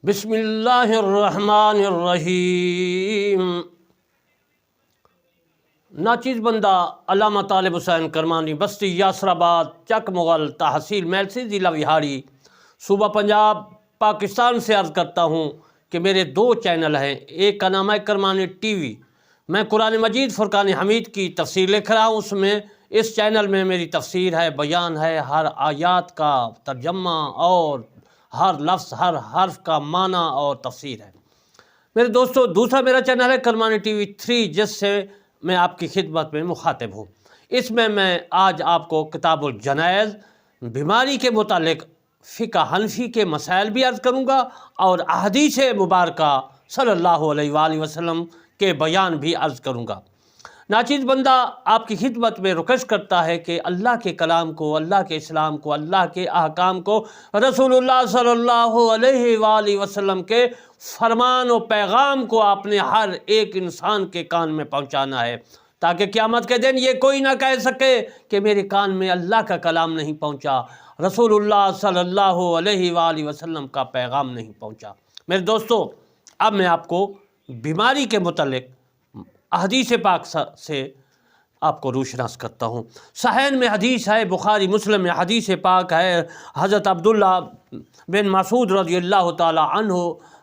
بسم اللہ الرحمن الرحیم۔ ناچیز بندہ علامہ طالب حسین کرمانی، بستی یاسر آباد، چک مغل، تحصیل میلسی، ضلع وہاڑی، صوبہ پنجاب، پاکستان سے عرض کرتا ہوں کہ میرے دو چینل ہیں۔ ایک کا نام ہے کرمانی ٹی وی، میں قرآن مجید فرقان حمید کی تفسیر لکھ رہا ہوں۔ اس چینل میں میری تفسیر ہے، بیان ہے، ہر آیات کا ترجمہ اور ہر لفظ ہر حرف کا معنی اور تفسیر ہے میرے دوستو۔ دوسرا میرا چینل ہے کرمانی ٹی وی 3، جس سے میں آپ کی خدمت میں مخاطب ہوں۔ اس میں آج آپ کو کتاب الجنائز، بیماری کے متعلق فقہ حنفی کے مسائل بھی عرض کروں گا اور احادیث مبارکہ صلی اللہ علیہ وآلہ وسلم کے بیان بھی عرض کروں گا۔ ناچیز بندہ آپ کی خدمت میں ریکویسٹ کرتا ہے کہ اللہ کے کلام کو، اللہ کے اسلام کو، اللہ کے احکام کو، رسول اللہ صلی اللہ علیہ وآلہ وسلم کے فرمان و پیغام کو آپ نے ہر ایک انسان کے کان میں پہنچانا ہے، تاکہ قیامت کے دن یہ کوئی نہ کہہ سکے کہ میرے کان میں اللہ کا کلام نہیں پہنچا، رسول اللہ صلی اللہ علیہ وآلہ وسلم کا پیغام نہیں پہنچا۔ میرے دوستو، اب میں آپ کو بیماری کے متعلق احادیث پاک سے آپ کو روشناس کرتا ہوں۔ صحیحین میں حدیث ہے، بخاری مسلم میں حدیث پاک ہے۔ حضرت عبداللہ بن مسعود رضی اللہ تعالی عنہ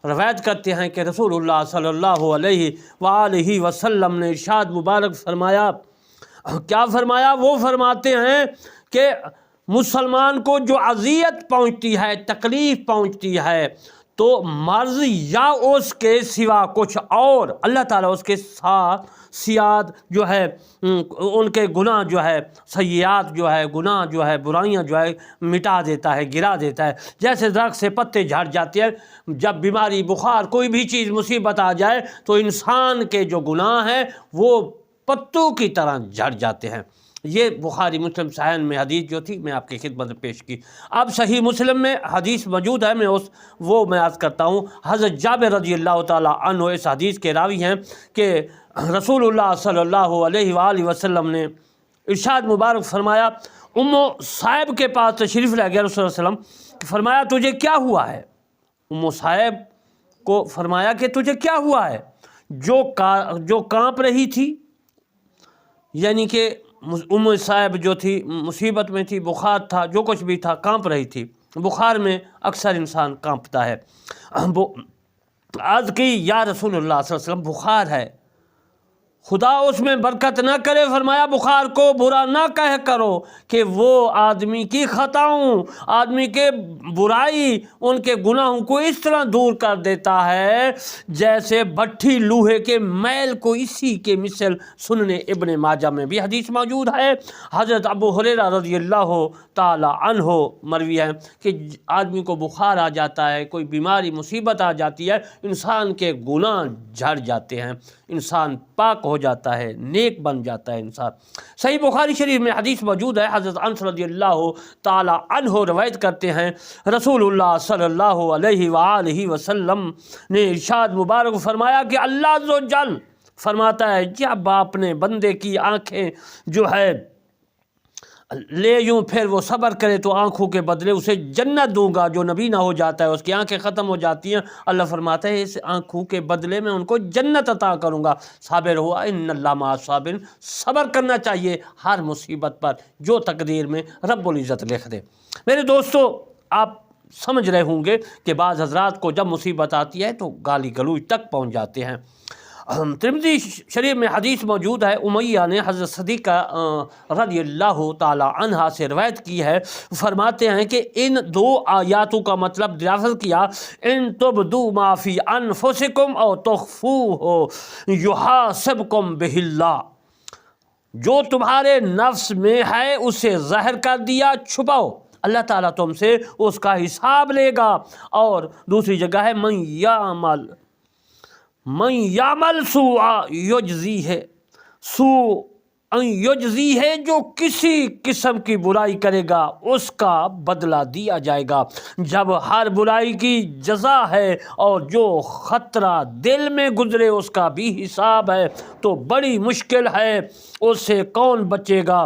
روایت کرتے ہیں کہ رسول اللہ صلی اللہ علیہ وآلہ وسلم نے ارشاد مبارک فرمایا۔ کیا فرمایا؟ وہ فرماتے ہیں کہ مسلمان کو جو اذیت پہنچتی ہے، تکلیف پہنچتی ہے، تو مرض یا اس کے سوا کچھ اور، اللہ تعالیٰ اس کے ساتھ سیاد جو ہے، ان کے گناہ جو ہے، سیئات جو ہے، گناہ جو ہے، برائیاں جو ہے مٹا دیتا ہے، گرا دیتا ہے۔ جیسے درخت سے پتے جھڑ جاتے ہیں، جب بیماری، بخار، کوئی بھی چیز مصیبت آ جائے تو انسان کے جو گناہ ہیں وہ پتوں کی طرح جھڑ جاتے ہیں۔ یہ بخاری مسلم صحیحین میں حدیث جو تھی میں آپ کی خدمت میں پیش کی۔ اب صحیح مسلم میں حدیث موجود ہے، میں عرض کرتا ہوں۔ حضرت جابر رضی اللہ تعالی عنہ اس حدیث کے راوی ہیں کہ رسول اللہ صلی اللہ علیہ وآلہ وسلم نے ارشاد مبارک فرمایا۔ ام صائب کے پاس تشریف لے گیا رسول اللہ علیہ وسلم، فرمایا تجھے کیا ہوا ہے؟ ام صائب کو فرمایا کہ تجھے کیا ہوا ہے؟ جو کانپ رہی تھی، یعنی کہ ام صائب جو تھی مصیبت میں تھی، بخار تھا، جو کچھ بھی تھا، کانپ رہی تھی۔ بخار میں اکثر انسان کانپتا ہے۔ عرض کی یا رسول اللہ صلی اللہ علیہ وسلم، بخار ہے، خدا اس میں برکت نہ کرے۔ فرمایا بخار کو برا نہ کہہ کرو کہ وہ آدمی کی خطاؤں، آدمی کے برائی، ان کے گناہوں کو اس طرح دور کر دیتا ہے جیسے بھٹی لوہے کے میل کو، اسی کے مثل سنن ابن ماجہ میں بھی حدیث موجود ہے۔ حضرت ابو ہریرہ رضی اللہ تعالی عنہ مروی ہے کہ آدمی کو بخار آ جاتا ہے، کوئی بیماری مصیبت آ جاتی ہے، انسان کے گناہ جھڑ جاتے ہیں، انسان پاک ہو جاتا ہے، نیک بن جاتا ہے انسان۔ صحیح بخاری شریف میں حدیث موجود ہے۔ حضرت انس رضی اللہ تعالی عنہ روایت کرتے ہیں، رسول اللہ صلی اللہ علیہ وآلہ وسلم نے ارشاد مبارک فرمایا کہ اللہ عز و جل فرماتا ہے جب آپ نے بندے کی آنکھیں جو ہے لے یوں پھر وہ صبر کرے تو آنکھوں کے بدلے اسے جنت دوں گا۔ جو نبی نہ ہو جاتا ہے، اس کی آنکھیں ختم ہو جاتی ہیں، اللہ فرماتا ہے اس آنکھوں کے بدلے میں ان کو جنت عطا کروں گا۔ صابر ہوا ان اللہ مع الصابرین، صبر کرنا چاہیے ہر مصیبت پر جو تقدیر میں رب العزت لکھ دے۔ میرے دوستو، آپ سمجھ رہے ہوں گے کہ بعض حضرات کو جب مصیبت آتی ہے تو گالی گلوچ تک پہنچ جاتے ہیں۔ ترمذی شریف میں حدیث موجود ہے، امیہ نے حضرت صدیقہ رضی اللہ تعالی عنہا سے روایت کی ہے، فرماتے ہیں کہ ان دو آیاتوں کا مطلب دریافت کیا، ان تبدوا ما فی انفسکم او تخفوہ یحاسبکم بہ اللہ، جو تمہارے نفس میں ہے اسے ظاہر کر دیا، چھپاؤ، اللہ تعالیٰ تم سے اس کا حساب لے گا۔ اور دوسری جگہ ہے من یعمل سوءا یجزیہ، سوء ان یجزی ہے، جو کسی قسم کی برائی کرے گا اس کا بدلہ دیا جائے گا۔ جب ہر برائی کی جزا ہے اور جو خطرہ دل میں گزرے اس کا بھی حساب ہے تو بڑی مشکل ہے، اس سے کون بچے گا؟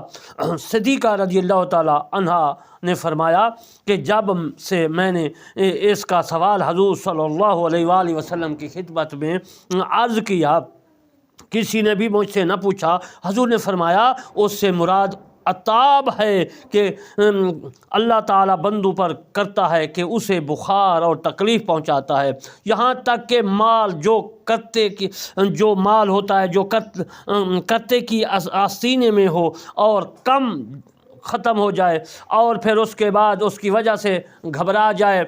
صدیقہ رضی اللہ تعالی عنہا نے فرمایا کہ جب سے میں نے اس کا سوال حضور صلی اللہ علیہ وآلہ وسلم کی خدمت میں عرض کیا، کسی نے بھی مجھ سے نہ پوچھا۔ حضور نے فرمایا اس سے مراد عطاب ہے کہ اللہ تعالیٰ بندوں پر کرتا ہے کہ اسے بخار اور تکلیف پہنچاتا ہے، یہاں تک کہ مال جو مال ہوتا ہے جو کرتے کی آستینے میں ہو اور کم ختم ہو جائے اور پھر اس کے بعد اس کی وجہ سے گھبرا جائے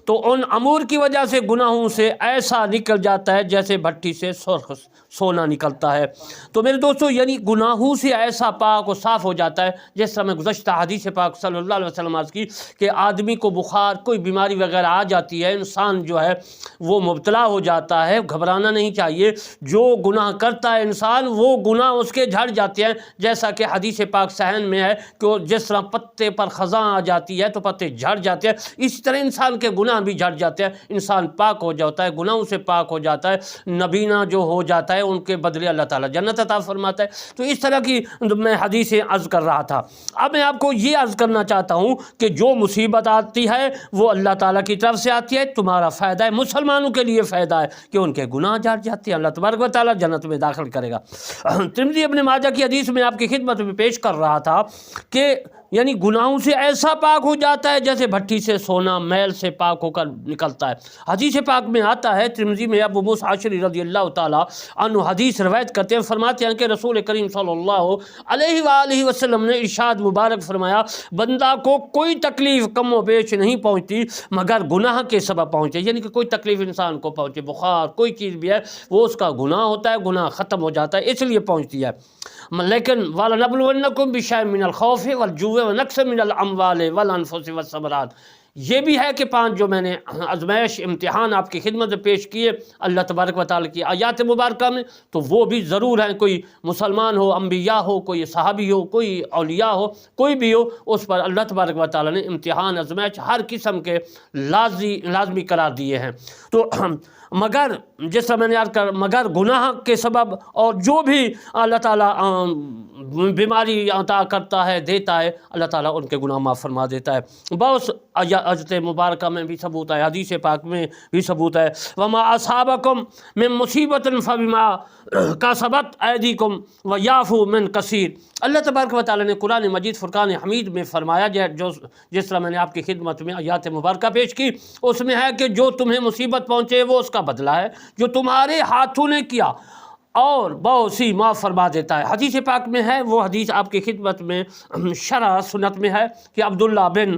تو ان امور کی وجہ سے گناہوں سے ایسا نکل جاتا ہے جیسے بھٹی سے سرخ سونا نکلتا ہے۔ تو میرے دوستو، یعنی گناہوں سے ایسا پاک و صاف ہو جاتا ہے، جس طرح میں گزشتہ حدیث پاک صلی اللہ علیہ وسلم عرض کی کہ آدمی کو بخار کوئی بیماری وغیرہ آ جاتی ہے، انسان جو ہے وہ مبتلا ہو جاتا ہے، گھبرانا نہیں چاہیے۔ جو گناہ کرتا ہے انسان وہ گناہ اس کے جھڑ جاتے ہیں، جیسا کہ حدیث پاک صحیح میں ہے کہ جس طرح پتے پر خزاں آ جاتی ہے تو پتے جھڑ جاتے ہیں، اسی طرح انسان کے گناہ بھی جھڑ جاتے ہیں، انسان پاک ہو جاتا ہے، گناہوں سے پاک ہو جاتا ہے، نبینا جو ہو جاتا ہے ان کے بدلے اللہ تعالیٰ جنت عطا فرماتا ہے۔ تو اس طرح کی میں حدیثیں عرض کر رہا تھا۔ اب میں آپ کو یہ عرض کرنا چاہتا ہوں کہ جو مصیبت آتی ہے وہ اللہ تعالیٰ کی طرف سے آتی ہے، تمہارا فائدہ ہے، مسلمانوں کے لیے فائدہ ہے کہ ان کے گناہ جھڑ جاتے ہیں، اللہ تبارک و تعالیٰ جنت میں داخل کرے گا۔ ترمذی ابن ماجہ کی حدیث میں آپ کی خدمت میں پیش کر رہا تھا کہ یعنی گناہوں سے ایسا پاک ہو جاتا ہے جیسے بھٹی سے سونا میل سے پاک ہو کر نکلتا ہے۔ حدیث پاک میں آتا ہے، ترمذی میں ابو موسیٰ اشعری رضی اللہ تعالیٰ عنہ حدیث روایت کرتے ہیں، فرماتے ہیں کہ رسول کریم صلی اللہ علیہ وآلہ وسلم نے ارشاد مبارک فرمایا، بندہ کو کوئی تکلیف کم و بیش نہیں پہنچتی مگر گناہ کے سبب پہنچے، یعنی کہ کوئی تکلیف انسان کو پہنچے، بخار کوئی چیز بھی ہے وہ اس کا گناہ ہوتا ہے، گناہ ختم ہو جاتا ہے، اس لیے پہنچتی ہے۔ لیکن وَلَنَبْلُوَنَّكُمْ بِشَيْءٍ مِّنَ الْخَوْفِ وَالْجُوعِ وَنَقْصٍ مِّنَ الْأَمْوَالِ وَالْأَنفُسِ وَالثَّمَرَاتِ۔ یہ بھی ہے کہ 5 جو میں نے آزمائش امتحان آپ کی خدمت میں پیش کیے اللہ تبارک و تعالیٰ کی آیات مبارکہ میں، تو وہ بھی ضرور ہیں، کوئی مسلمان ہو، انبیاء ہو، کوئی صحابی ہو، کوئی اولیاء ہو، کوئی بھی ہو، اس پر اللہ تبارک و تعالیٰ نے امتحان آزمائش ہر قسم کے لازمی قرار دیے ہیں۔ تو مگر جس طرح میں نے عرض کر مگر گناہ کے سبب اور جو بھی اللہ تعالیٰ بیماری عطا کرتا ہے دیتا ہے، اللہ تعالیٰ ان کے گناہ معاف فرما دیتا ہے۔ بہت آیات مبارکہ میں بھی ثبوت ہے، حدیث پاک میں بھی ثبوت ہے، وَمَا أَصَابَكُم مِّن مُّصِيبَةٍ فَبِمَا كَسَبَتْ أَيْدِيكُمْ وَيَعْفُو مِّن كَثِيرٍ۔ اللہ تبارک و تعالیٰ نے قرآن مجید فرقان حمید میں فرمایا، جس طرح میں نے آپ کی خدمت میں آیات مبارکہ پیش کی، اس میں ہے کہ جو تمہیں مصیبت پہنچے وہ اس کا بدلہ ہے جو تمہارے ہاتھوں نے کیا، اور بہت سی معاف فرما دیتا ہے۔ حدیث پاک میں ہے، وہ حدیث آپ کی خدمت میں شرح سنت میں ہے کہ عبداللہ بن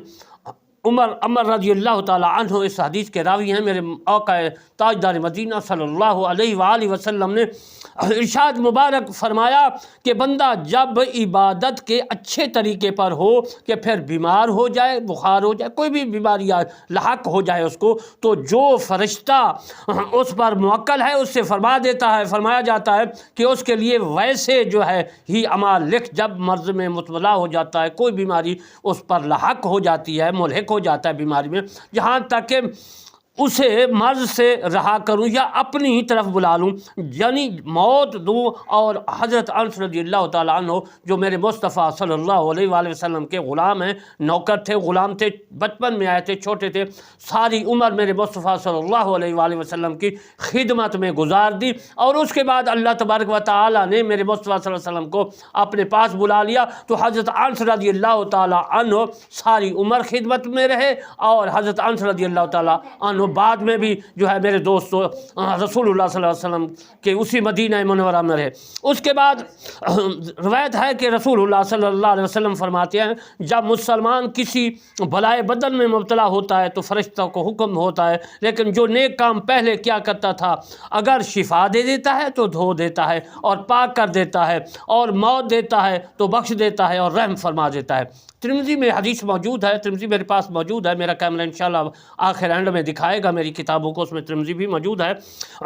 عمر رضی اللہ تعالیٰ عنہ اس حدیث کے راوی ہیں، میرے آقا تاجدار مدینہ صلی اللہ علیہ وآلہ وسلم نے ارشاد مبارک فرمایا کہ بندہ جب عبادت کے اچھے طریقے پر ہو کہ پھر بیمار ہو جائے، بخار ہو جائے، کوئی بھی بیماری لاحق ہو جائے اس کو، تو جو فرشتہ اس پر موکل ہے اس سے فرمایا جاتا ہے کہ اس کے لیے ویسے جو ہے ہی اعمال لکھ، جب مرض میں مبتلا ہو جاتا ہے، کوئی بیماری اس پر لاحق ہو جاتی ہے، ملحق ہو جاتا ہے بیماری میں، یہاں تک کہ اسے مرض سے رہا کروں یا اپنی ہی طرف بلا لوں، یعنی موت دوں۔ اور حضرت انس رضی اللہ تعالیٰ عنہ جو میرے مصطفیٰ صلی اللہ علیہ وآلہ وسلم کے غلام ہیں، نوکر تھے، غلام تھے، بچپن میں آئے تھے، چھوٹے تھے، ساری عمر میرے مصطفیٰ صلی اللہ علیہ وآلہ وسلم کی خدمت میں گزار دی، اور اس کے بعد اللہ تبارک و تعالیٰ نے میرے مصطفیٰ صلی اللہ علیہ وسلم کو اپنے پاس بلا لیا، تو حضرت انس رضی اللہ تعالیٰ عنہ ساری عمر خدمت میں رہے، اور حضرت انس رضی اللہ تعالیٰ عنہ بعد میں بھی جو ہے میرے دوست رسول اللہ صلی اللہ علیہ وسلم کے اسی مدینہ منورہ میں رہے۔ اس کے بعد روایت ہے کہ رسول اللہ صلی اللہ علیہ وسلم فرماتے ہیں، جب مسلمان کسی بلائے بدن میں مبتلا ہوتا ہے تو فرشتوں کو حکم ہوتا ہے، لیکن جو نیک کام پہلے کیا کرتا تھا اگر شفا دے دیتا ہے تو دھو دیتا ہے اور پاک کر دیتا ہے، اور موت دیتا ہے تو بخش دیتا ہے اور رحم فرما دیتا ہے۔ ترمذی میں حدیث موجود ہے، ترمذی میرے پاس موجود ہے، میرا کیمرہ انشاءاللہ آخر اینڈ میں دکھائے گا میری کتابوں کو، اس میں ترمذی بھی موجود ہے۔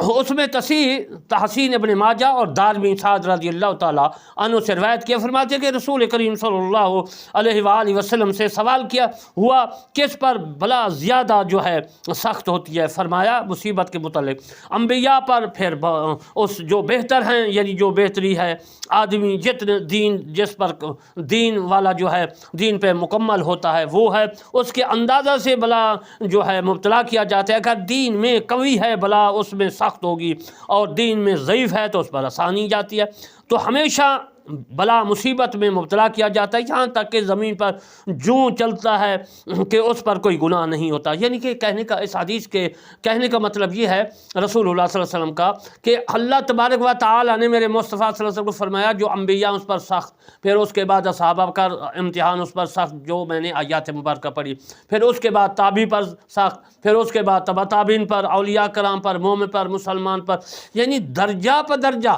اس میں تصحیح تحسین ابن ماجہ اور دارمی سعد رضی اللہ تعالیٰ عنہ سے روایت کیا، فرماتے ہیں کہ رسول کریم صلی اللہ علیہ وآلہ وسلم سے سوال کیا ہوا کس پر بلا زیادہ جو ہے سخت ہوتی ہے؟ فرمایا مصیبت کے متعلق انبیاء پر، پھر اس جو بہتر ہیں، یعنی جو بہتری ہے آدمی جتنے دین جس پر دین والا جو ہے دین پہ مکمل ہوتا ہے وہ ہے، اس کے اندازہ سے بلا جو ہے مبتلا کیا جاتا ہے۔ اگر دین میں قوی ہے بلا اس میں سخت ہوگی، اور دین میں ضعیف ہے تو اس پر آسانی جاتی ہے۔ تو ہمیشہ بلا مصیبت میں مبتلا کیا جاتا ہے، یہاں تک کہ زمین پر جوں چلتا ہے کہ اس پر کوئی گناہ نہیں ہوتا۔ یعنی کہ کہنے کا اس حدیث کے کہنے کا مطلب یہ ہے رسول اللہ صلی اللہ علیہ وسلم کا کہ اللہ تبارک و تعالیٰ نے میرے مصطفیٰ صلی اللہ علیہ وسلم کو فرمایا جو انبیاء اس پر سخت، پھر اس کے بعد صحابہ کا امتحان اس پر سخت جو میں نے آیات مبارکہ پڑھی، پھر اس کے بعد تابعی پر سخت، پھر اس کے بعد تبع تابعین پر، اولیاء کرام پر، مومن پر، مسلمان پر، یعنی درجہ پر درجہ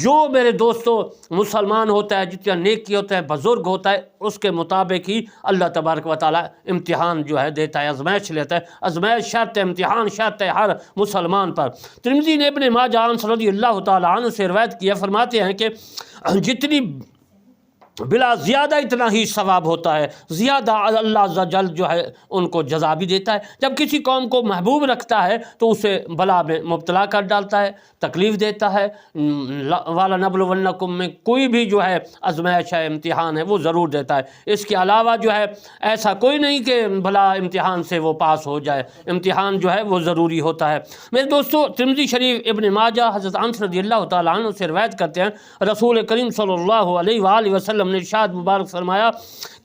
جو میرے دوستو مسلمان ہوتا ہے، جتنا نیکی ہوتا ہے، بزرگ ہوتا ہے، اس کے مطابق ہی اللہ تبارک و تعالیٰ امتحان جو ہے دیتا ہے، آزمائش لیتا ہے۔ آزمائش شرط ہے، امتحان شرط ہے ہر مسلمان پر۔ ترمذی نے ابن ماجہ انس رضی اللہ تعالیٰ عنہ سے روایت کیا، فرماتے ہیں کہ جتنی بلا زیادہ اتنا ہی ثواب ہوتا ہے، زیادہ اللہ عز و جل جو ہے ان کو جزا بھی دیتا ہے۔ جب کسی قوم کو محبوب رکھتا ہے تو اسے بلا میں مبتلا کر ڈالتا ہے، تکلیف دیتا ہے۔ وَلَنَبْلُوَنَّكُم میں کوئی بھی جو ہے آزمائش ہے، امتحان ہے، وہ ضرور دیتا ہے۔ اس کے علاوہ جو ہے ایسا کوئی نہیں کہ بھلا امتحان سے وہ پاس ہو جائے، امتحان جو ہے وہ ضروری ہوتا ہے۔ میرے دوستو ترمذی شریف ابن ماجہ حضرت انس رضی اللہ تعالیٰ عنہ سے روایت کرتے ہیں رسول کریم صلی اللہ علیہ وآلہ وسلم نے ارشاد مبارک فرمایا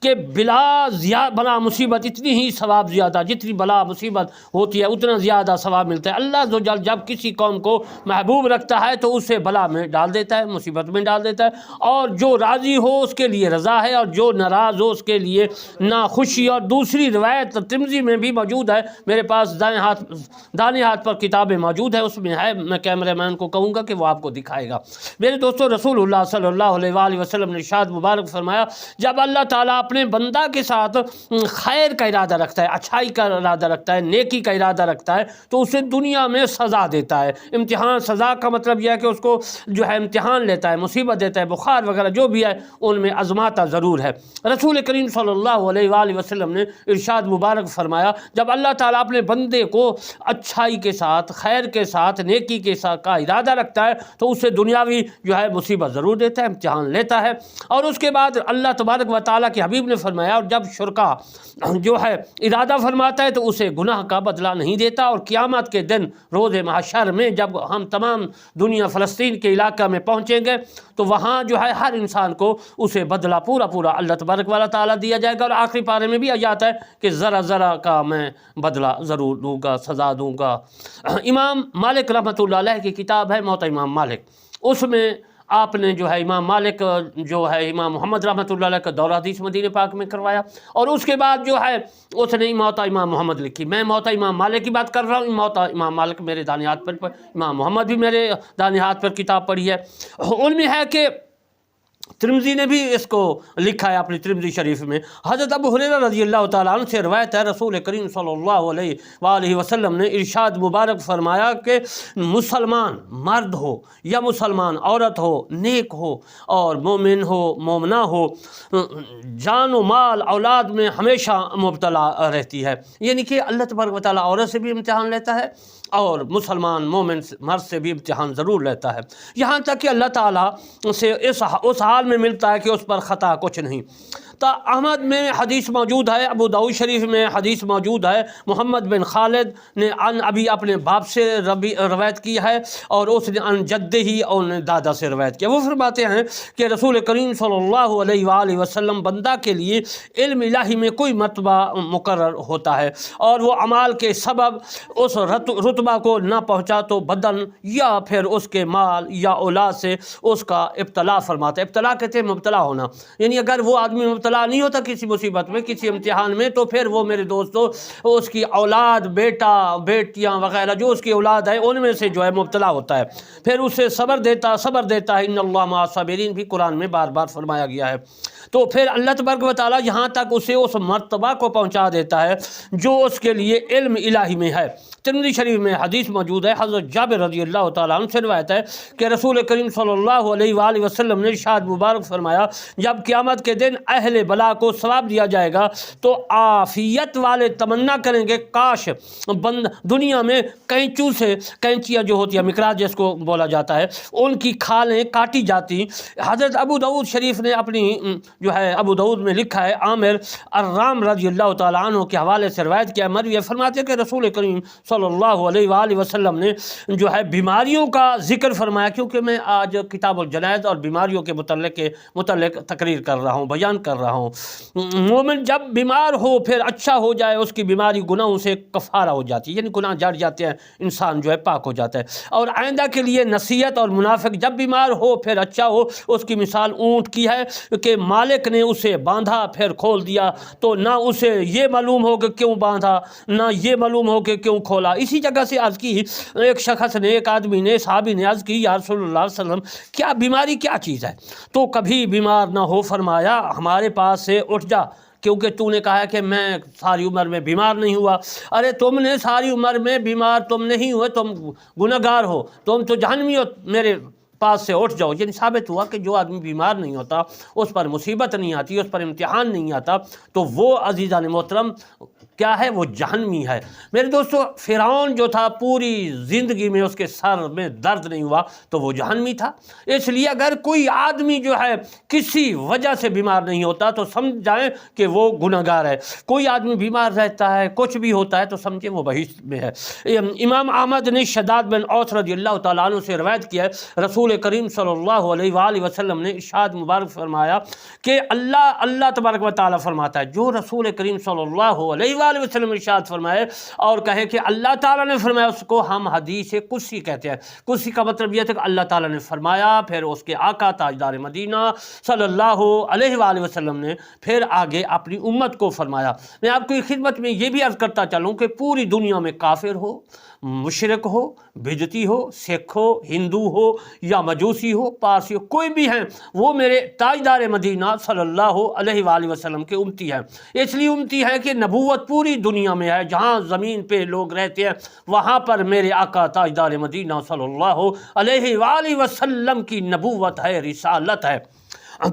کہ بلا مصیبت اتنی ہی ثواب زیادہ، جتنی بلا مصیبت ہوتی ہے اتنا زیادہ ثواب ملتا ہے۔ اللہ عز و جل جب کسی قوم کو محبوب رکھتا ہے تو اسے بلا میں ڈال دیتا ہے، مصیبت میں ڈال دیتا ہے، اور جو راضی ہو اس کے لیے رضا ہے، اور جو ناراض ہو اس کے لیے ناخوشی۔ اور دوسری روایت ترمذی میں بھی موجود ہے، میرے پاس دائیں ہاتھ پر کتابیں موجود ہے، اس میں ہے، میں کیمرہ مین کو کہوں گا کہ وہ آپ کو دکھائے گا۔ میرے دوستو رسول اللہ صلی اللہ علیہ وآلہ وسلم نے ارشاد مبارک فرمایا جب اللہ تعالیٰ اپنے بندہ کے ساتھ خیر کا ارادہ رکھتا ہے، اچھائی کا ارادہ رکھتا ہے، نیکی کا ارادہ رکھتا ہے تو اسے دنیا میں سزا دیتا ہے۔ امتحان، سزا کا مطلب یہ ہے کہ اس کو جو ہے امتحان لیتا ہے، مصیبت دیتا ہے، بخار وغیرہ جو بھی ہے ان میں آزماتا ضرور ہے۔ رسول کریم صلی اللہ علیہ وآلہ وسلم نے ارشاد مبارک فرمایا جب اللہ تعالیٰ اپنے بندے کو اچھائی کے ساتھ، خیر کے ساتھ، نیکی کے ساتھ کا ارادہ رکھتا ہے تو اسے دنیاوی جو ہے مصیبت ضرور دیتا ہے، امتحان لیتا ہے۔ اور اس کے بعد اللہ تبارک و تعالیٰ کے حبیب نے فرمایا اور جب شرکا جو ہے ارادہ فرماتا ہے تو اسے گناہ کا بدلہ نہیں دیتا، اور قیامت کے دن روز محشر میں جب ہم تمام دنیا فلسطین کے علاقہ میں پہنچیں گے تو وہاں جو ہے ہر انسان کو اسے بدلہ پورا اللہ تبارک و تعالیٰ دیا جائے گا، اور آخری پارے میں بھی آ جاتا ہے کہ ذرا ذرا کا میں بدلہ ضرور دوں گا، سزا دوں گا۔ امام مالک رحمۃ اللہ علیہ کی کتاب ہے موطا امام مالک، اس میں آپ نے جو ہے امام مالک جو ہے امام محمد رحمۃ اللہ علیہ کا دورہ حدیث مدینہ پاک میں کروایا، اور اس کے بعد جو ہے اس نے موطا امام محمد لکھی۔ میں موطا امام مالک کی بات کر رہا ہوں، موطا امام مالک میرے دائیں ہاتھ پر، امام محمد بھی میرے دائیں ہاتھ پر کتاب پڑھی ہے۔ ان میں ہے کہ ترمذی نے بھی اس کو لکھا ہے اپنی ترمذی شریف میں۔ حضرت ابو ہریرہ رضی اللہ تعالیٰ عنہ سے روایت ہے رسول کریم صلی اللہ علیہ وآلہ وسلم نے ارشاد مبارک فرمایا کہ مسلمان مرد ہو یا مسلمان عورت ہو، نیک ہو اور مومن ہو، مومنہ ہو، جان و مال اولاد میں ہمیشہ مبتلا رہتی ہے۔ یعنی کہ اللہ تبارک و تعالیٰ عورت سے بھی امتحان لیتا ہے اور مسلمان مومن مرد سے بھی امتحان ضرور لیتا ہے، یہاں تک کہ اللہ تعالیٰ سے اس حال میں ملتا ہے کہ اس پر خطا کچھ نہیں۔ احمد میں حدیث موجود ہے، ابو داؤد شریف میں حدیث موجود ہے، محمد بن خالد نے ان ابی اپنے باپ سے روایت کی ہے، اور اس نے ان جدہ ہی اور دادا سے روایت کیا۔ وہ فرماتے ہیں کہ رسول کریم صلی اللہ علیہ وآلہ وسلم بندہ کے لیے علم الہی میں کوئی مرتبہ مقرر ہوتا ہے، اور وہ اعمال کے سبب اس رتبہ کو نہ پہنچا تو بدن یا پھر اس کے مال یا اولاد سے اس کا ابتلا فرماتا ہے۔ ابتلا کہتے ہیں مبتلا ہونا، یعنی اگر وہ آدمی مبتلا نہیں ہوتا کسی مصیبت میں، کسی امتحان میں، تو پھر وہ میرے دوستو اس کی اولاد، بیٹا، بیٹیاں وغیرہ جو اس کی اولاد ہے ان میں سے جو ہے مبتلا ہوتا ہے، پھر اسے صبر دیتا ہے۔ ان اللہ مع الصابرین بھی قرآن میں بار بار فرمایا گیا ہے۔ تو پھر اللہ تبارک و تعالیٰ یہاں تک اسے اس مرتبہ کو پہنچا دیتا ہے جو اس کے لیے علم الہی میں ہے۔ ترمذی شریف میں حدیث موجود ہے، حضرت جابر رضی اللہ تعالیٰ عنہ سے روایت ہے کہ رسول کریم صلی اللہ علیہ وآلہ وسلم نے ارشاد مبارک فرمایا، جب قیامت کے دن اہل بلا کو ثواب دیا جائے گا تو عافیت والے تمنا کریں گے کاش دنیا میں کینچو سے، کینچیاں جو ہوتی ہیں مقراض جس کو بولا جاتا ہے، ان کی کھالیں کاٹی جاتی۔ حضرت ابو داؤد شریف نے اپنی جو ہے ابو داؤد میں لکھا ہے، عامر الرام رضی اللہ تعالیٰ عنہ کے حوالے سے روایت کیا مروی فرماتے کہ رسول کریم صلی اللہ علیہ وآلہ وسلم نے جو ہے بیماریوں کا ذکر فرمایا، کیونکہ میں آج کتاب الجنائز اور بیماریوں کے متعلق تقریر کر رہا ہوں، بیان کر رہا ہوں۔ مومن جب بیمار ہو پھر اچھا ہو جائے، اس کی بیماری گناہوں سے کفارہ ہو جاتی ہے، یعنی گناہ جھڑ جاتے ہیں، انسان جو ہے پاک ہو جاتا ہے۔ اور آئندہ کے لیے نصیحت، اور منافق جب بیمار ہو پھر اچھا ہو، اس کی مثال اونٹ کی ہے کہ مالک نے اسے باندھا پھر کھول دیا، تو نہ اسے یہ معلوم ہو کہ کیوں باندھا، نہ یہ معلوم ہو کہ کیوں کھولا۔ اسی جگہ سے عرض کی ایک شخص نے، ایک آدمی نے، صحابی نے عرض کی، یا رسول اللہ صلی اللہ علیہ وسلم کیا بیماری کیا چیز ہے؟ تو کبھی بیمار نہ ہو، فرمایا ہمارے پاس سے اٹھ جا، کیونکہ تو نے کہا ہے کہ میں ساری عمر میں بیمار نہیں ہوا۔ ارے تم نے ساری عمر میں بیمار تم نہیں ہوئے، تم گنہگار ہو، تم تو جہنمی ہو، میرے پاس سے اٹھ جاؤ۔ یعنی ثابت ہوا کہ جو آدمی بیمار نہیں ہوتا، اس پر مصیبت نہیں آتی، اس پر امتحان نہیں آتا، تو وہ عزیزان محترم کیا ہے؟ وہ جہنمی ہے۔ میرے دوستو، فرعون جو تھا پوری زندگی میں اس کے سر میں درد نہیں ہوا تو وہ جہنمی تھا۔ اس لیے اگر کوئی آدمی جو ہے کسی وجہ سے بیمار نہیں ہوتا تو سمجھ جائیں کہ وہ گنہگار ہے۔ کوئی آدمی بیمار رہتا ہے، کچھ بھی ہوتا ہے، تو سمجھے وہ بہشت میں ہے۔ امام احمد نے شداد بن اوس رضی اللہ تعالیٰ عنہ سے روایت کیا ہے، رسول کریم صلی اللہ علیہ وآلہ وسلم نے ارشاد مبارک فرمایا کہ اللہ تبارک و تعالیٰ فرماتا ہے، جو رسول کریم صلی اللہ علیہ وآلہ وسلم ارشاد فرمائے اور کہے کہ اللہ تعالیٰ نے فرمایا، اس کو ہم حدیث قدسی کہتے ہیں۔ قدسی کا مطلب یہ تھا کہ اللہ تعالیٰ نے فرمایا، پھر اس کے آقا تاجدار مدینہ صلی اللہ علیہ وآلہ وسلم نے پھر آگے اپنی امت کو فرمایا۔ میں آپ کی خدمت میں یہ بھی عرض کرتا چلوں کہ پوری دنیا میں کافر ہو، مشرک ہو، بدعتی ہو، سکھ ہو، ہندو ہو یا مجوسی ہو، پارسی ہو، کوئی بھی ہیں، وہ میرے تاجدار مدینہ صلی اللہ علیہ وآلہ وسلم کے امتی ہیں۔ اس لیے امتی ہے کہ نبوت پوری دنیا میں ہے، جہاں زمین پہ لوگ رہتے ہیں وہاں پر میرے آقا تاجدار مدینہ صلی اللہ علیہ وآلہ وسلم کی نبوت ہے، رسالت ہے۔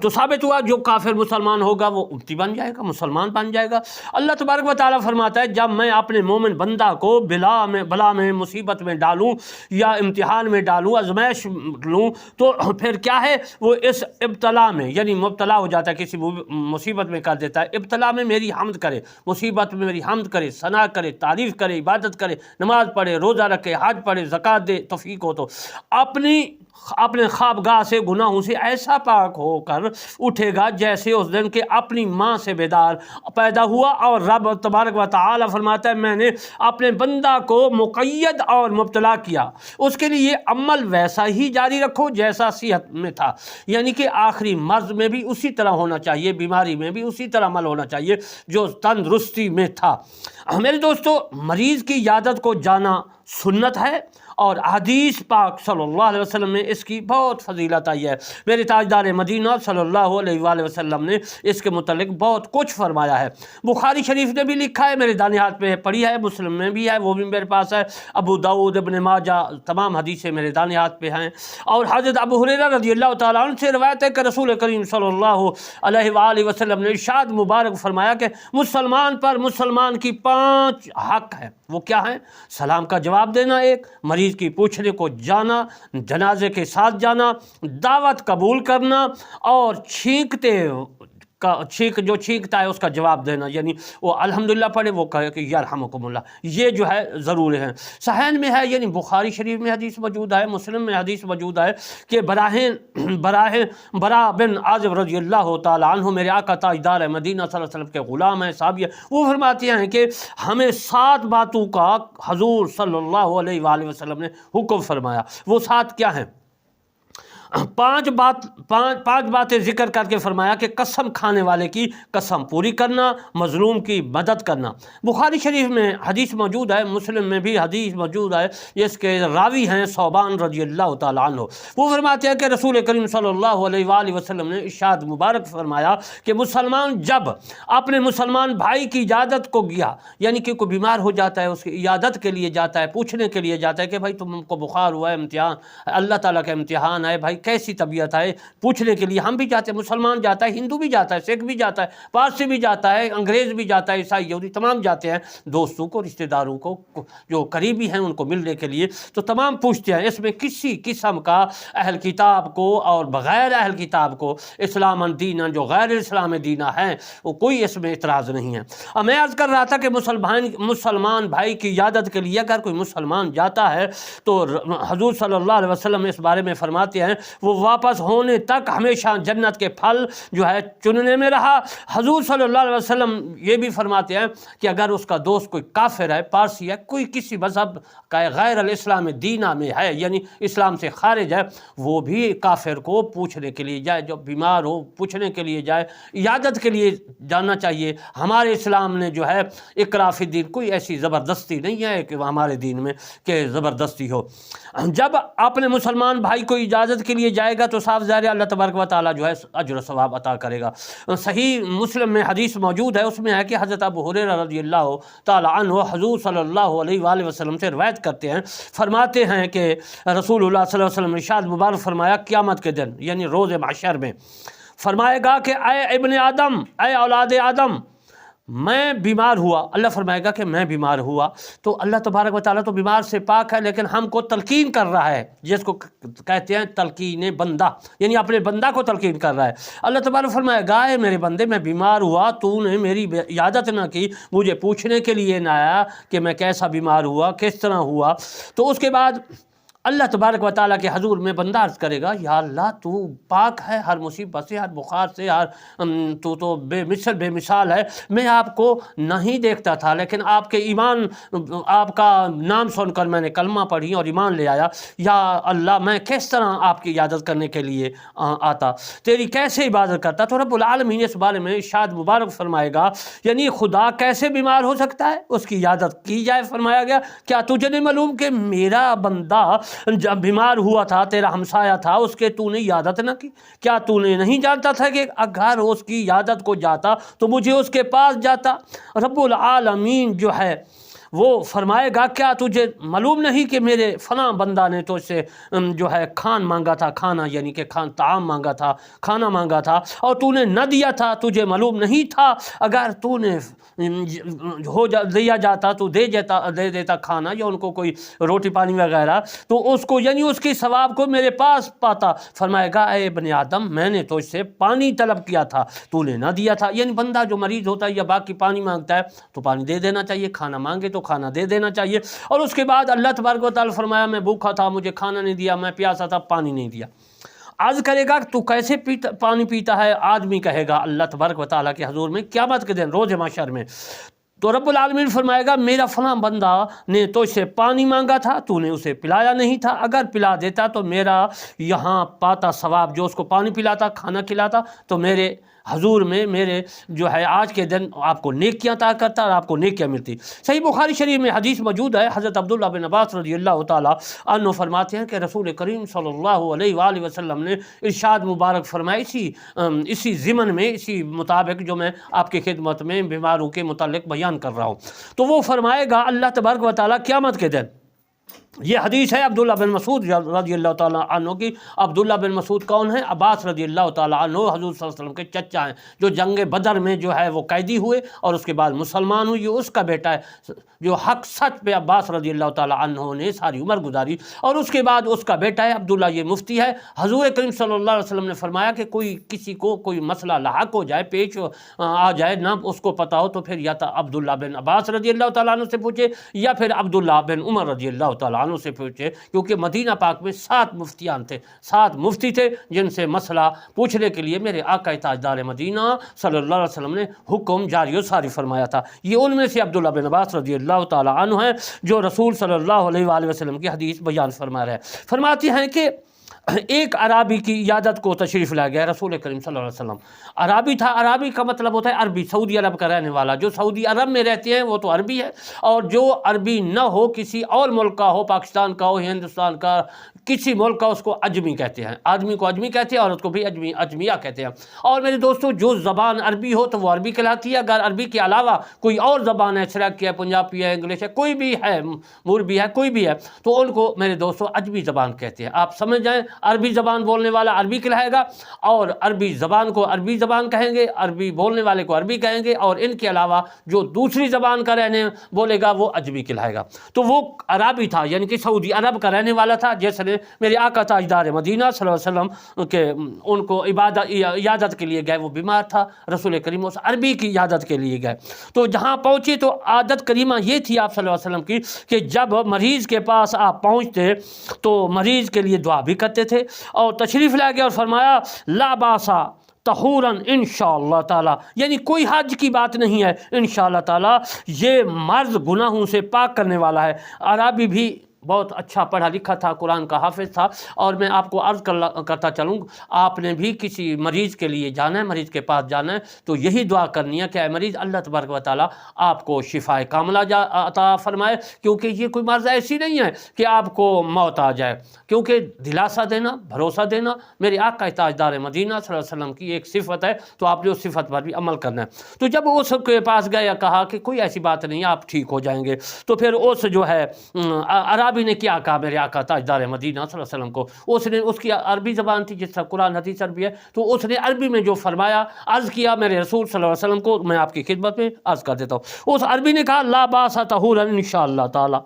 تو ثابت ہوا جو کافر مسلمان ہوگا وہ امتی بن جائے گا، مسلمان بن جائے گا۔ اللہ تبارک و تعالیٰ فرماتا ہے، جب میں اپنے مومن بندہ کو بلا میں مصیبت میں ڈالوں یا امتحان میں ڈالوں، آزمائش لوں، تو پھر کیا ہے؟ وہ اس ابتلا میں، یعنی مبتلا ہو جاتا ہے، کسی مصیبت میں کر دیتا ہے، ابتلا میں میری حمد کرے، مصیبت میں میری حمد کرے، ثنا کرے، تعریف کرے، عبادت کرے، نماز پڑھے، روزہ رکھے، حج پڑھے، زکوٰۃ دے، توفیق ہو تو اپنے خوابگاہ سے، گناہوں سے ایسا پاک ہو کر اٹھے گا جیسے اس دن کے اپنی ماں سے بیدار پیدا ہوا۔ اور رب تبارک و تعالی فرماتا ہے، میں نے اپنے بندہ کو مقید اور مبتلا کیا، اس کے لیے عمل ویسا ہی جاری رکھو جیسا صحت میں تھا، یعنی کہ آخری مرض میں بھی اسی طرح ہونا چاہیے، بیماری میں بھی اسی طرح عمل ہونا چاہیے جو تندرستی میں تھا۔ میرے دوستو، مریض کی عیادت کو جانا سنت ہے، اور حدیث پاک صلی اللہ علیہ وسلم میں اس کی بہت فضیلت آئی ہے۔ میرے تاجدار مدینہ صلی اللہ علیہ وآلہ وسلم نے اس کے متعلق بہت کچھ فرمایا ہے۔ بخاری شریف نے بھی لکھا ہے، میرے دانے ہاتھ پہ پڑھی ہے، مسلم میں بھی ہے، وہ بھی میرے پاس ہے، ابو داؤد، ابن ماجہ، تمام حدیثیں میرے دانے ہاتھ پہ ہیں۔ اور حضرت ابو ہریرہ رضی اللہ تعالیٰ عنہ سے روایت ہے کہ رسول کریم صلی اللہ علیہ وآلہ وسلم نے ارشاد مبارک فرمایا کہ مسلمان پر مسلمان کی 5 حق ہیں۔ وہ کیا ہیں؟ سلام کا جواب دینا، ایک مریض کی پوچھنے کو جانا، جنازے کے ساتھ جانا، دعوت قبول کرنا، اور جو چھینکتا ہے اس کا جواب دینا، یعنی وہ الحمدللہ پڑھے، وہ کہے کہ یرحمکم اللہ، یہ جو ہے ضرور ہے۔ صحیحین میں ہے، یعنی بخاری شریف میں حدیث موجود ہے، مسلم میں حدیث موجود ہے کہ برا بن عازب رضی اللہ تعالی عنہ میرے آقا تاجدار مدینہ صلی اللہ علیہ وسلم کے غلام ہیں، صحابی ہیں، وہ فرماتے ہیں کہ ہمیں 7 باتوں کا حضور صلی اللہ علیہ وآلہ وسلم نے حکم فرمایا۔ وہ 7 کیا ہیں؟ پانچ باتیں ذکر کر کے فرمایا کہ قسم کھانے والے کی قسم پوری کرنا، مظلوم کی مدد کرنا۔ بخاری شریف میں حدیث موجود ہے، مسلم میں بھی حدیث موجود ہے، جس کے راوی ہیں ثوبان رضی اللہ تعالیٰ عنہ۔ وہ فرماتے ہیں کہ رسول کریم صلی اللہ علیہ وآلہ وسلم نے ارشاد مبارک فرمایا کہ مسلمان جب اپنے مسلمان بھائی کی عیادت کو گیا، یعنی کہ کوئی بیمار ہو جاتا ہے، اس کی عیادت کے لیے جاتا ہے، پوچھنے کے لیے جاتا ہے کہ بھائی تم کو بخار ہوا ہے، امتحان اللہ تعالیٰ کا امتحان ہے، بھائی کیسی طبیعت ہے، پوچھنے کے لیے ہم بھی جاتے ہیں، مسلمان جاتا ہے، ہندو بھی جاتا ہے، سکھ بھی جاتا ہے، پارسی بھی جاتا ہے، انگریز بھی جاتا ہے، عیسائی یہودی تمام جاتے ہیں، دوستوں کو، رشتہ داروں کو، جو قریبی ہیں ان کو ملنے کے لیے، تو تمام پوچھتے ہیں۔ اس میں کسی قسم کا اہل کتاب کو اور بغیر اہل کتاب کو، اسلام دینا جو غیر اسلام دینا ہے، وہ کوئی اس میں اعتراض نہیں ہے۔ اب میں عرض کر رہا تھا کہ مسلمان بھائی کی عیادت کے لیے اگر کوئی مسلمان جاتا ہے تو حضور صلی اللہ علیہ وسلم اس بارے میں فرماتے ہیں وہ واپس ہونے تک ہمیشہ جنت کے پھل جو ہے چننے میں رہا۔ حضور صلی اللہ علیہ وسلم یہ بھی فرماتے ہیں کہ اگر اس کا دوست کوئی کافر ہے، پارسی ہے، کوئی کسی مذہب کا غیر الاسلام دینہ میں ہے، یعنی اسلام سے خارج ہے، وہ بھی کافر کو پوچھنے کے لیے جائے، جو بیمار ہو پوچھنے کے لیے جائے، عیادت کے لیے جانا چاہیے۔ ہمارے اسلام نے جو ہے اقرا فی الدین، کوئی ایسی زبردستی نہیں ہے کہ ہمارے دین میں کہ زبردستی ہو۔ جب اپنے مسلمان بھائی کو اجازت کے لیے جائے گا تو صاف ظاہر اللہ تبارک و تعالیٰ جو ہے اجر و ثواب عطا کرے گا۔ صحیح مسلم میں حدیث موجود ہے، اس میں ہے کہ حضرت ابو ہریرہ رضی اللہ تعالیٰ عنہ حضور صلی اللہ علیہ وآلہ وسلم سے روایت کرتے ہیں، فرماتے ہیں کہ رسول اللہ صلی اللہ علیہ وسلم نے ارشاد مبارک فرمایا قیامت کے دن، یعنی روز محشر میں فرمائے گا کہ اے ابن آدم، اے اولاد آدم، میں بیمار ہوا۔ اللہ فرمائے گا کہ میں بیمار ہوا، تو اللہ تبارک و تعالیٰ تو بیمار سے پاک ہے، لیکن ہم کو تلقین کر رہا ہے، جس کو کہتے ہیں تلقین بندہ، یعنی اپنے بندہ کو تلقین کر رہا ہے۔ اللہ تبارک فرمائے گا اے میرے بندے، میں بیمار ہوا، تو نے میری عیادت نہ کی، مجھے پوچھنے کے لیے نہ آیا کہ میں کیسا بیمار ہوا، کس طرح ہوا۔ تو اس کے بعد اللہ تبارک و تعالیٰ کے حضور میں بندہ عرض کرے گا یا اللہ تو پاک ہے ہر مصیبت سے، ہر بخار سے، تو بے مثل بے مثال ہے، میں آپ کو نہیں دیکھتا تھا، لیکن آپ کے ایمان، آپ کا نام سن کر میں نے کلمہ پڑھی اور ایمان لے آیا، یا اللہ میں کس طرح آپ کی عبادت کرنے کے لیے آتا، تیری کیسے عبادت کرتا۔ تو رب العالمین اس بارے میں ارشاد مبارک فرمائے گا، یعنی خدا کیسے بیمار ہو سکتا ہے، اس کی عبادت کی جائے۔ فرمایا گیا کیا تجھے نہیں معلوم کہ میرا بندہ جب بیمار ہوا تھا، تیرا ہمسایہ تھا، اس کے تو نے عیادت نہ کی؟ کیا تو نے نہیں جانتا تھا کہ اگر اس کی عیادت کو جاتا تو مجھے اس کے پاس جاتا؟ رب العالمین جو ہے وہ فرمائے گا کیا تجھے معلوم نہیں کہ میرے فلاں بندہ نے تو سے جو ہے کھان مانگا تھا، کھانا یعنی کہ طعام مانگا تھا، کھانا مانگا تھا، اور تو نے نہ دیا تھا، تجھے معلوم نہیں تھا اگر تو نے دیا جاتا تو دے دیتا کھانا یا ان کو کوئی روٹی پانی وغیرہ، تو اس کو یعنی اس کی ثواب کو میرے پاس پاتا۔ فرمائے گا اے ابن آدم، میں نے تو اس سے پانی طلب کیا تھا، تو نے نہ دیا تھا۔ یعنی بندہ جو مریض ہوتا ہے یا باقی پانی مانگتا ہے تو پانی دے دینا چاہیے، کھانا مانگے تو کھانا دے دینا چاہیے۔ اور اس کے بعد اللہ تبارک و تعالیٰ فرمایا میں بھوکا تھا، مجھے کھانا نہیں دیا، میں پیاسا تھا، پانی نہیں دیا۔ عرض کرے گا تو کیسے پانی پیتا ہے؟ آدمی کہے گا اللہ تبارک و تعالیٰ کے حضور میں قیامت کے دن روز محشر میں، تو رب العالمین فرمائے گا میرا فلاں بندہ نے تو اس سے پانی مانگا تھا، تو نے اسے پلایا نہیں تھا، اگر پلا دیتا تو میرا یہاں پاتا ثواب، جو اس کو پانی پلاتا، کھانا کھلاتا، تو میرے حضور میں میرے جو ہے آج کے دن آپ کو نیکیاں عطا کرتا اور آپ کو نیکیاں ملتی۔ صحیح بخاری شریف میں حدیث موجود ہے، حضرت عبداللہ بن عباس رضی اللہ تعالیٰ عنہ فرماتے ہیں کہ رسول کریم صلی اللہ علیہ وآلہ وسلم نے ارشاد مبارک فرمایا، اسی ضمن میں، اسی مطابق جو میں آپ کی خدمت میں بیماروں کے متعلق بیان کر رہا ہوں، تو وہ فرمائے گا اللہ تبارک و تعالیٰ قیامت کے دن، یہ حدیث ہے عبداللہ بن مسعود رضی اللہ تعالیٰ عنہ کی۔ عبداللہ بن مسعود کون ہیں؟ عباس رضی اللہ تعالیٰ عنہ حضور صلی اللہ علیہ وسلم کے چچا ہیں، جو جنگ بدر میں جو ہے وہ قیدی ہوئے اور اس کے بعد مسلمان ہوئے، اس کا بیٹا ہے جو حق سچ پہ عباس رضی اللہ تعالیٰ عنہ نے ساری عمر گزاری، اور اس کے بعد اس کا بیٹا ہے عبداللہ، یہ مفتی ہے۔ حضور کریم صلی اللہ علیہ وسلم نے فرمایا کہ کوئی کسی کو کوئی مسئلہ لاحق ہو جائے، پیش آ جائے، نہ اس کو پتہ ہو، تو پھر یا تو عبداللہ بن عباس رضی اللہ تعالیٰ عنہ سے پوچھے یا پھر عبداللہ بن عمر رضی اللہ تعالیٰ عنہ سے پوچھے، کیونکہ مدینہ پاک میں 7 مفتیان تھے، 7 مفتی تھے جن سے مسئلہ پوچھنے کے لیے میرے آقا تاجدار مدینہ صلی اللہ علیہ وسلم نے حکم جاری و ساری فرمایا تھا۔ یہ ان میں سے عبداللہ بن عباس رضی اللہ تعالیٰ عنہ ہیں جو رسول صلی اللہ علیہ وآلہ وسلم کی حدیث بیان فرما رہے ہیں۔ فرماتی ہیں کہ ایک عرابی کی عیادت کو تشریف لا گیا رسول کریم صلی اللہ علیہ وسلم. عرابی تھا، عرابی کا مطلب ہوتا ہے عربی، سعودی عرب کا رہنے والا. جو سعودی عرب میں رہتے ہیں وہ تو عربی ہے، اور جو عربی نہ ہو، کسی اور ملک کا ہو، پاکستان کا ہو، ہندوستان کا، کسی ملک کا، اس کو اجمی کہتے ہیں. آدمی کو اجمی کہتے ہیں، عورت کو بھی اجمیہ کہتے ہیں. اور میرے دوستو، جو زبان عربی ہو تو وہ عربی کہلاتی ہے. اگر عربی کے علاوہ کوئی اور زبان ہے، سرکی ہے، پنجابی ہے، انگلش ہے، کوئی بھی ہے، موربی ہے، کوئی بھی ہے، تو ان کو میرے دوستو اجمی زبان کہتے ہیں. آپ سمجھ جائیں، عربی زبان بولنے والا عربی کہلائے گا، اور عربی زبان کو عربی زبان کہیں گے، عربی بولنے والے کو عربی کہیں گے، اور ان کے علاوہ جو دوسری زبان کا رہنے بولے گا وہ اجمی کہلائے گا. تو وہ عربی تھا، یعنی کہ سعودی عرب کا رہنے والا تھا. جس نے میرے آقا تاجدار مدینہ صلی اللہ علیہ وسلم کے ان کو عیادت کے لیے گئے، وہ بیمار تھا، رسول کریم اس عربی کی عیادت کے لیے گئے. تو جہاں پہنچے تو عادت کریمہ یہ تھی آپ صلی اللہ علیہ وسلم کی کہ جب مریض کے پاس آپ پہنچتے تو مریض کے لیے دعا بھی کرتے تھے، اور تشریف لے گئے اور فرمایا لا باسا طہوراً انشاءاللہ تعالی، یعنی کوئی حج کی بات نہیں ہے، انشاءاللہ تعالی یہ مرض گناہوں سے پاک کرنے والا ہے. عربی بھی بہت اچھا پڑھا لکھا تھا، قرآن کا حافظ تھا. اور میں آپ کو عرض کرتا چلوں، آپ نے بھی کسی مریض کے لیے جانا ہے، مریض کے پاس جانا ہے، تو یہی دعا کرنی ہے کہ اے مریض، اللہ تبارک و تعالیٰ آپ کو شفاء کاملہ عطا فرمائے، کیونکہ یہ کوئی مرض ایسی نہیں ہے کہ آپ کو موت آ جائے. کیونکہ دلاسا دینا، بھروسہ دینا میرے آقا تاجدار مدینہ صلی اللہ علیہ وسلم کی ایک صفت ہے، تو آپ نے اس صفت پر بھی عمل کرنا ہے. تو جب اس کے پاس گئے، کہا کہ کوئی ایسی بات نہیں، آپ ٹھیک ہو جائیں گے، تو پھر اس جو ہے عربی نے کیا کہا میرے آقا تاجدار مدینہ صلی اللہ علیہ وسلم کو، اس نے، اس کی عربی زبان تھی جس طرح قرآن حدیث عربی ہے، تو اس نے عربی میں جو فرمایا، عرض کیا میرے رسول صلی اللہ علیہ وسلم کو، میں آپ کی خدمت میں عرض کر دیتا ہوں. اس عربی نے کہا لا باس طہورا انشاءاللہ تعالی،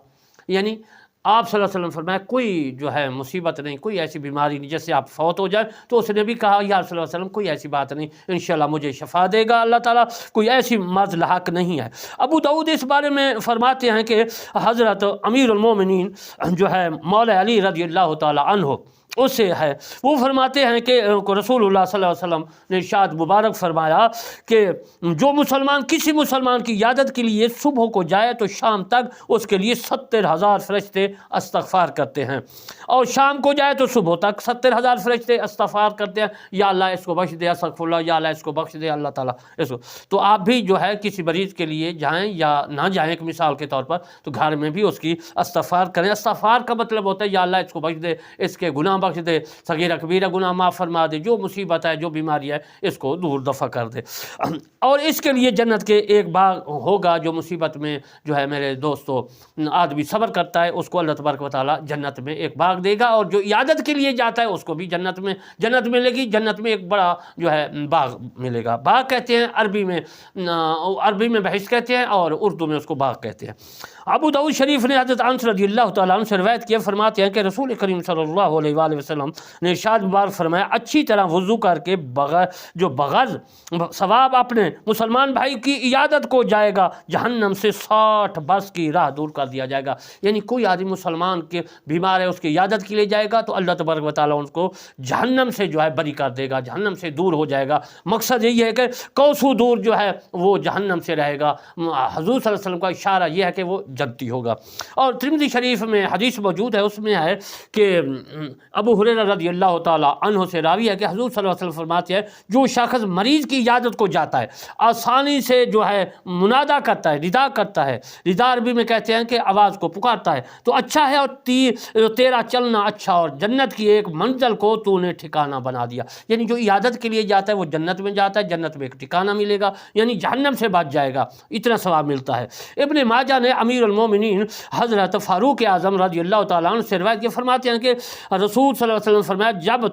یعنی آپ صلی اللہ علیہ وسلم فرمایا کوئی جو ہے مصیبت نہیں، کوئی ایسی بیماری نہیں جس سے آپ فوت ہو جائیں. تو اس نے بھی کہا یا صلی اللہ علیہ وسلم کوئی ایسی بات نہیں، انشاءاللہ مجھے شفا دے گا اللہ تعالیٰ، کوئی ایسی مرض لاحق نہیں ہے. ابو داؤد اس بارے میں فرماتے ہیں کہ حضرت امیر المومنین جو ہے مولا علی رضی اللہ تعالیٰ عنہ اس سے ہے، وہ فرماتے ہیں کہ رسول اللہ صلی اللہ علیہ وسلم نے ارشاد مبارک فرمایا کہ جو مسلمان کسی مسلمان کی عیادت کے لیے صبح کو جائے تو شام تک اس کے لیے 70,000 فرشتے استغفار کرتے ہیں، اور شام کو جائے تو صبح تک 70,000 فرشتے استغفار کرتے ہیں، یا اللہ اس کو بخش دے، استغفر اللہ، یا اللہ اس کو بخش دے اللہ تعالیٰ اس کو. تو آپ بھی جو ہے کسی مریض کے لیے جائیں یا نہ جائیں، ایک مثال کے طور پر، تو گھر میں بھی اس کی استغفار کریں. استغفار کا مطلب ہوتا ہے یا اللہ اس کو بخش دے، اس کے گناہ بخش دے، صغیرہ کبیرہ گناہ معاف فرما دے، جو مصیبت ہے، جو بیماری ہے، اس کو دور دفع کر دے. اور اس کے لیے جنت کے ایک باغ ہوگا. جو مصیبت میں جو ہے میرے دوستو آدمی صبر کرتا ہے، اس کو اللہ تبارک و تعالیٰ جنت میں ایک باغ دے گا، اور جو عیادت کے لیے جاتا ہے اس کو بھی جنت ملے گی. جنت میں ایک بڑا جو ہے باغ ملے گا. باغ کہتے ہیں عربی میں بحث کہتے ہیں، اور اردو میں اس کو باغ کہتے ہیں. ابو داؤد شریف نے حضرت انس رضی اللہ تعالیٰ عنہ سے روایت کیا، فرماتے ہیں کہ رسول کریم صلی اللہ علیہ وآلہ وسلم نے ارشاد مبارک فرمایا اچھی طرح وضو کر کے بغض ثواب اپنے مسلمان بھائی کی عیادت کو جائے گا، جہنم سے 60 برس کی راہ دور کر دیا جائے گا. یعنی کوئی آدمی مسلمان کے بیمار ہے، اس کی عیادت کے لیے جائے گا تو اللہ تبارک و تعالیٰ ان کو جہنم سے جو ہے بری کر دے گا، جہنم سے دور ہو جائے گا. مقصد یہی ہے کہ کوسوں دور جو ہے وہ جہنم سے رہے گا. حضور صلی اللہ علیہ وسلم کا اشارہ یہ ہے کہ وہ جنتی ہوگا. اور ترمذی شریف میں حدیث موجود ہے، اس میں ہے کہ ابو ہریرہ رضی اللہ تعالیٰ عنہ سے راوی ہے کہ حضور صلی اللہ علیہ وسلم فرماتے ہیں جو شخص مریض کی عیادت کو جاتا ہے، آسانی سے جو ہے منادا کرتا ہے، ردا کرتا ہے، ردا عربی میں کہتے ہیں کہ آواز کو پکارتا ہے، تو اچھا ہے، اور تیرا چلنا اچھا، اور جنت کی ایک منزل کو تو نے ٹھکانہ بنا دیا. یعنی جو عیادت کے لیے جاتا ہے وہ جنت میں جاتا ہے، جنت میں ایک ٹھکانہ ملے گا، یعنی جہنم سے بچ جائے گا، اتنا ثواب ملتا ہے. ابن ماجہ نے امیر المومنین حضرت فاروق اعظم رضی اللہ تعالیٰ عنہ سے روایت کے فرماتے ہیں کہ رسول صلی اللہ علیہ وسلم فرمایا جب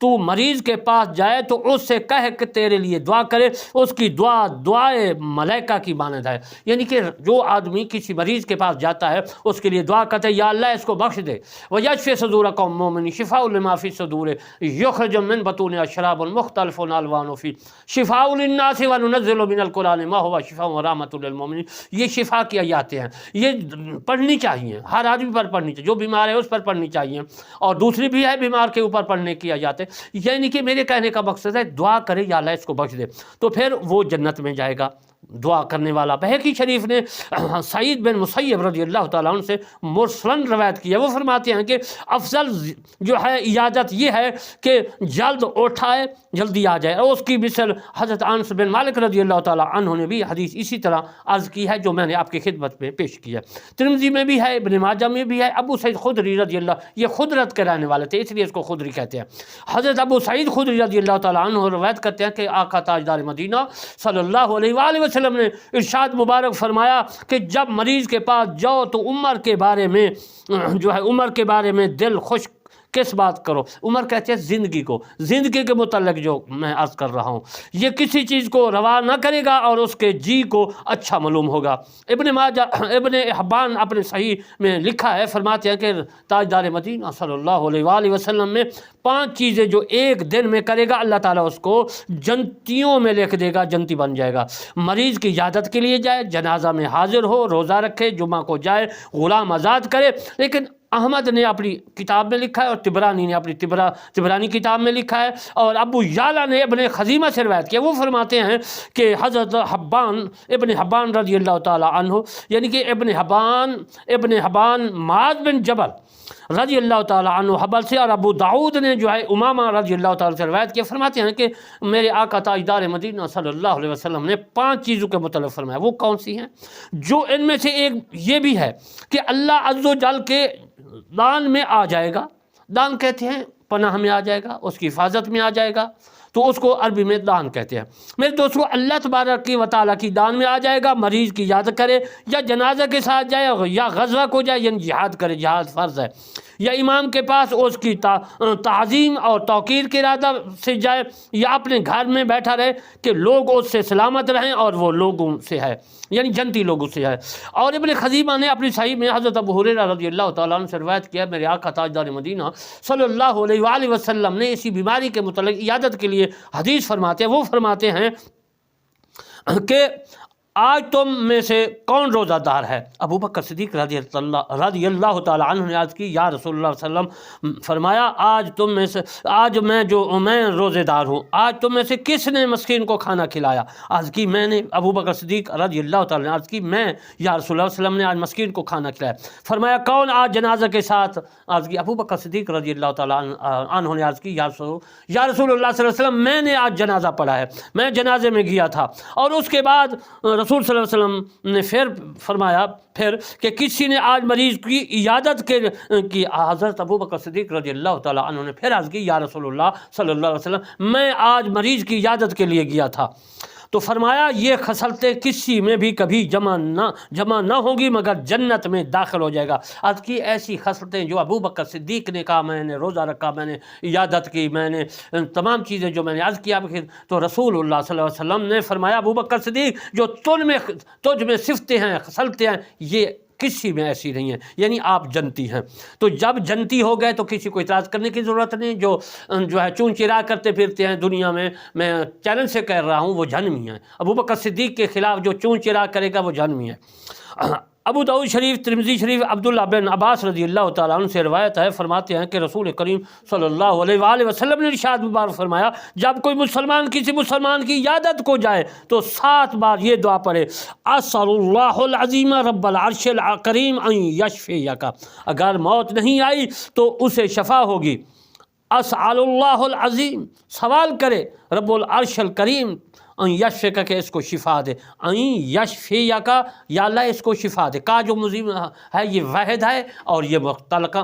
تو مریض کے پاس جائے تو اس سے کہے کہ تیرے لیے دعا کرے، اس کی دعا دعائے ملائکہ کی مانند ہے. یعنی کہ جو آدمی کسی مریض کے پاس جاتا ہے اس کے لیے دعا کرتے ہیں یا اللہ اس کو بخش دے. وَيَشْفِ صُدُورَ قَوْمٍ مُّؤْمِنِينَ شِفَاءٌ لِمَا فِي الصُّدُورِ يُخْرَجُ مِن بُطُونِهَا شَرَابٌ مُخْتَلِفٌ أَلْوَانُهُ فِيهِ شِفَاءٌ لِلنَّاسِ وَنُنَزِّلُ مِنَ الْقُرْآنِ مَا هُوَ شِفَاءٌ وَرَحْمَةٌ لِلْمُؤْمِنِينَ. یہ شفا کی آیاتیں ہیں، یہ پڑھنی چاہیے، ہر آدمی پر پڑھنی چاہیے، جو بیمار ہے اس پر پڑھنی چاہیے، اور دوسری بھی ہے بیمار کے اوپر پڑھنے کی آیاتیں. یعنی کہ میرے کہنے کا مقصد ہے دعا کرے یا اللہ اس کو بخش دے، تو پھر وہ جنت میں جائے گا. دعا کرنے والا۔ بہقی شریف نے سعید بن مسیب رضی اللہ تعالیٰ عنہ سے مرسلاً روایت کی ہے، وہ فرماتے ہیں کہ افضل جو ہے عیادت یہ ہے کہ جلد اٹھائے جلدی آ جائے، اور اس کی مثل حضرت انس بن مالک رضی اللہ تعالیٰ عنہ نے بھی حدیث اسی طرح عرض کی ہے جو میں نے آپ کی خدمت میں پیش کی ہے۔ ترمذی میں بھی ہے، ابن ماجہ میں بھی ہے۔ ابو سعید خدری رضی اللہ، یہ خدرت کے رہنے والے تھے اس لیے اس کو خدری کہتے ہیں۔ حضرت ابو سعید خدری رضی اللہ تعالیٰ عنہ روایت کرتے ہیں کہ آقا تاجدار مدینہ صلی اللہ علیہ وآلہ وسلم نے ارشاد مبارک فرمایا کہ جب مریض کے پاس جاؤ تو عمر کے بارے میں جو ہے عمر کے بارے میں دل خوش کس بات کرو؟ عمر کہتے ہیں زندگی کو، زندگی کے متعلق جو میں عرض کر رہا ہوں، یہ کسی چیز کو روا نہ کرے گا اور اس کے جی کو اچھا معلوم ہوگا۔ ابن حبان اپنے صحیح میں لکھا ہے، فرماتے ہیں کہ تاجدار مدینہ صلی اللہ علیہ وآلہ وسلم میں 5 چیزیں جو ایک دن میں کرے گا اللہ تعالیٰ اس کو جنتیوں میں لکھ دے گا، جنتی بن جائے گا۔ مریض کی عیادت کے لیے جائے، جنازہ میں حاضر ہو، روزہ رکھے، جمعہ کو جائے، غلام آزاد کرے۔ لیکن احمد نے اپنی کتاب میں لکھا ہے اور طبرانی نے اپنی طبرانی کتاب میں لکھا ہے، اور ابو یعلا نے ابن خزیمہ سے روایت کیا، وہ فرماتے ہیں کہ حضرت ابن حبان رضی اللہ تعالی عنہ، یعنی کہ ابن حبان معاذ بن جبل رضی اللہ تعالیٰ عنہ حبل سے، اور ابو داؤد نے جو ہے امامہ رضی اللہ تعالیٰ سے روایت کیا، فرماتے ہیں کہ میرے آقا تاجدار مدینہ صلی اللہ علیہ وسلم نے 5 چیزوں کے متعلق فرمایا۔ وہ کون سی ہیں؟ جو ان میں سے ایک یہ بھی ہے کہ اللہ عز و جل کے دان میں آ جائے گا، دان کہتے ہیں پناہ میں آ جائے گا، اس کی حفاظت میں آ جائے گا، تو اس کو عربی میں دان کہتے ہیں۔ میرے دوستو، اللہ تبارک و تعالیٰ کی دان میں آ جائے گا، مریض کی یاد کرے، یا جنازہ کے ساتھ جائے، یا غزوہ کو جائے، یعنی جہاد کرے، جہاد فرض ہے، یا امام کے پاس اس کی تعظیم اور توقیر کے ارادہ سے جائے، یا اپنے گھر میں بیٹھا رہے کہ لوگ اس سے سلامت رہیں اور وہ لوگوں سے ہے، یعنی جنتی لوگوں سے ہے۔ اور ابن خزیمہ نے اپنی صحیح میں حضرت ابو ہریرہ رضی اللہ تعالیٰ عنہ سے روایت کیا، میرے آقا تاجدار مدینہ صلی اللہ علیہ وآلہ وسلم نے اسی بیماری کے متعلق عیادت کے لیے حدیث فرماتے ہیں، وہ فرماتے ہیں کہ آج تم میں سے کون روزہ دار ہے؟ ابو بکر صدیق رضی اللہ تعالیٰ عنہ نے عرض کی، یا رسول اللہ صلی اللہ علیہ وسلم، فرمایا آج میں روزے دار ہوں۔ آج تم میں سے کس نے مسکین کو کھانا کھلایا؟ عرض کی میں نے۔ ابو بکر صدیق رضی اللہ تعالیٰ نے عرض کی میں، یا رسول اللہ صلی اللہ علیہ وسلم نے آج مسکین کو کھانا کھلایا۔ فرمایا کون آج جنازہ کے ساتھ؟ عرض کی ابو بکر صدیق رضی اللہ تعالیٰ عنہ نے عرض کی، یا رسول اللہ صلی اللہ علیہ وسلم، میں نے آج جنازہ پڑھا ہے، میں جنازے میں گیا تھا۔ اور اس کے بعد رسول صلی اللہ علیہ وسلم نے پھر فرمایا کہ کسی نے آج مریض کی عیادت کی۔ حضرت ابو بکر صدیق رضی اللہ تعالیٰ عنہ نے پھر عرض کی، یا رسول اللہ صلی اللہ علیہ وسلم، میں آج مریض کی عیادت کے لیے گیا تھا۔ تو فرمایا یہ خصلتیں کسی میں بھی کبھی جمع نہ ہوں گی مگر جنت میں داخل ہو جائے گا۔ عرض کی ایسی خصلتیں جو ابو بکر صدیق نے کہا، میں نے روزہ رکھا، میں نے عیادت کی، میں نے تمام چیزیں جو میں نے عرض کیا، تو رسول اللہ صلی اللہ علیہ وسلم نے فرمایا، ابو بکر صدیق، جو تجھ میں صفتیں ہیں، خصلتیں ہیں، یہ کسی میں ایسی نہیں ہے، یعنی آپ جنتی ہیں۔ تو جب جنتی ہو گئے تو کسی کو اعتراض کرنے کی ضرورت نہیں۔ جو ہے چون چرا کرتے پھرتے ہیں دنیا میں چیلنج سے کہہ رہا ہوں، وہ جہنمی ہیں۔ ابو بکر صدیق کے خلاف جو چون چرا کرے گا وہ جہنمی ہے۔ ابو داؤد شریف، ترمذی شریف، عبداللہ بن عباس رضی اللہ تعالیٰ عنہ سے روایت ہے، فرماتے ہیں کہ رسول کریم صلی اللہ علیہ وآلہ وسلم نے ارشاد مبارک فرمایا، جب کوئی مسلمان کسی مسلمان کی عیادت کو جائے تو 7 بار یہ دعا پڑھے، اسأل اللہ العظیم رب العرش الکریم ان یشفیک۔ اگر موت نہیں آئی تو اسے شفا ہوگی۔ اسأل اللہ العظیم، سوال کرے رب العرش الکریم، ان یشفیک، کہ اس کو شفا دے، ان یشفیک، یا اللہ اس کو شفا دے۔ کا جو مزیم ہے یہ واحد ہے، اور یہ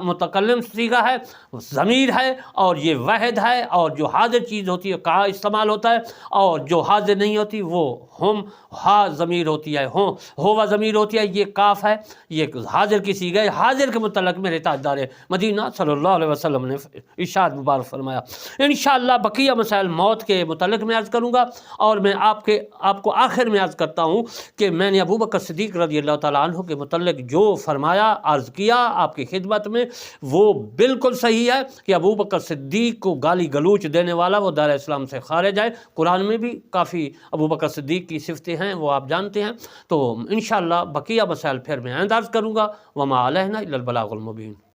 متکلم صیغہ ہے، ضمیر ہے، اور یہ واحد ہے، اور جو حاضر چیز ہوتی ہے کا استعمال ہوتا ہے، اور جو حاضر نہیں ہوتی وہ ہم ہا ضمیر ہوتی ہے، ہوا ضمیر ہوتی ہے، یہ کاف ہے، یہ حاضر کی صیغہ ہے۔ حاضر کے متعلق میرے تاجدار مدینہ صلی اللہ علیہ وسلم نے ارشاد مبارک فرمایا۔ انشاءاللہ بقیہ مسائل موت کے متعلق میں عرض کروں گا، اور میں آپ کو آخر میں عرض کرتا ہوں کہ میں نے ابو بکر صدیق رضی اللہ تعالیٰ عنہ کے متعلق جو فرمایا، عرض کیا آپ کی خدمت میں، وہ بالکل صحیح ہے کہ ابو بکر صدیق کو گالی گلوچ دینے والا وہ دار اسلام سے خارج ہے۔ قرآن میں بھی کافی ابو بکر صدیق کی صفتیں ہیں، وہ آپ جانتے ہیں۔ تو انشاءاللہ بقیہ مسائل پھر میں عرض کروں گا۔ وما علینا الا البلاغ المبین۔